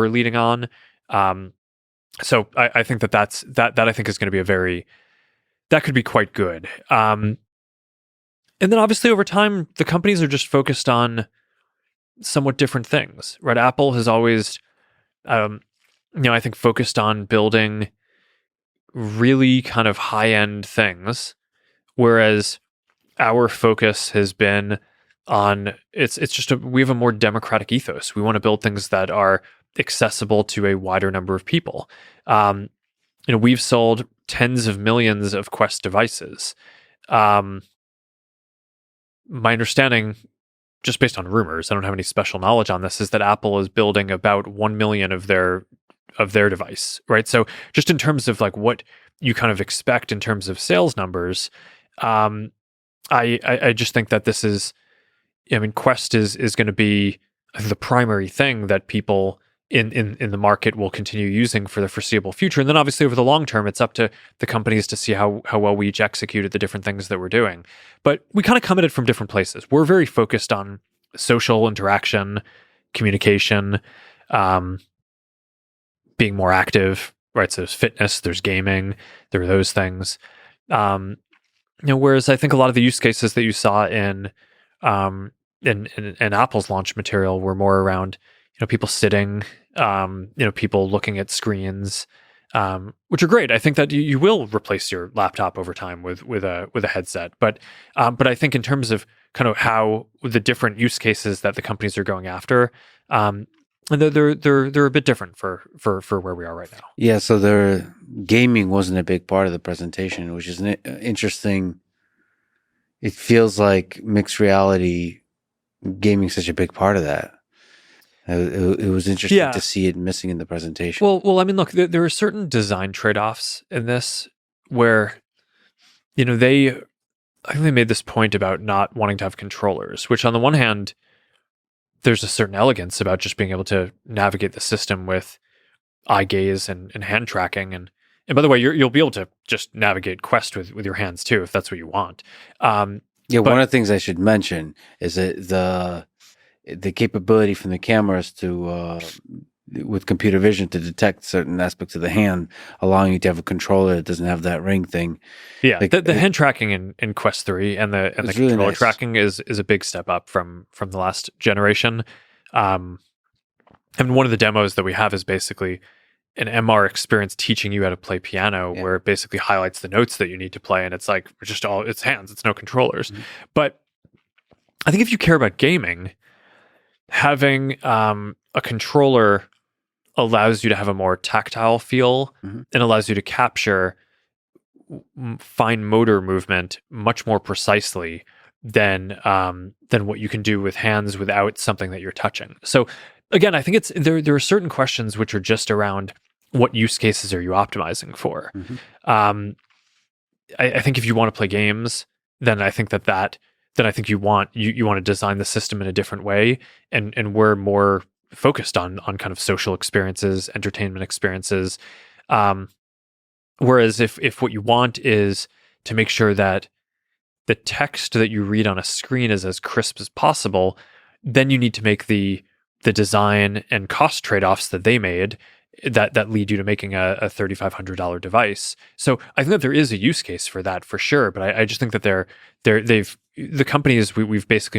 we're leading on. So I think that I think is going to be that could be quite good. And then obviously over time, the companies are just focused on somewhat different things, right? Apple has always, I think focused on building really kind of high-end things, whereas our focus has been on we have a more democratic ethos. We want to build things that are accessible to a wider number of people. We've sold tens of millions of Quest devices. My understanding, just based on rumors, I don't have any special knowledge on this, is that Apple is building about 1 million of their device, right? So just in terms of like what you kind of expect in terms of sales numbers, I just think that this is, Quest is going to be the primary thing that people in the market will continue using for the foreseeable future. And then obviously over the long term, it's up to the companies to see how well we each executed the different things that we're doing. But we kind of come at it from different places. We're very focused on social interaction, communication, being more active, right? So there's fitness, there's gaming, there are those things. Whereas I think a lot of the use cases that you saw in Apple's launch material were more around, people sitting, people looking at screens, which are great. I think that you will replace your laptop over time with a headset. But I think in terms of kind of how the different use cases that the companies are going after, they're a bit different for where we are right now. Yeah, so gaming wasn't a big part of the presentation, which is interesting. It feels like mixed reality gaming is such a big part of that. It was interesting to see it missing in the presentation. Well, look, there are certain design trade-offs in this where, I think they made this point about not wanting to have controllers, which on the one hand, there's a certain elegance about just being able to navigate the system with eye gaze and hand tracking. And by the way, you'll be able to just navigate Quest with your hands too, if that's what you want. One of the things I should mention is that the capability from the cameras to with computer vision to detect certain aspects of the hand, allowing you to have a controller that doesn't have that ring thing. Yeah, the hand tracking in Quest 3 and the controller really tracking is a big step up from the last generation. And one of the demos that we have is basically an MR experience teaching you how to play piano, where it basically highlights the notes that you need to play, and it's like it's hands, it's no controllers. Mm-hmm. But I think if you care about gaming, having a controller allows you to have a more tactile feel and allows you to capture fine motor movement much more precisely than what you can do with hands without something that you're touching. So again, I think there are certain questions which are just around what use cases are you optimizing for. Mm-hmm. I think if you want to play games, then I think then I think you want to design the system in a different way, and we're more focused on kind of social experiences, entertainment experiences. Whereas if what you want is to make sure that the text that you read on a screen is as crisp as possible, then you need to make the design and cost trade-offs that they made that lead you to making a $3,500 device. So I think that there is a use case for that for sure, but I just think that the companies we've basically made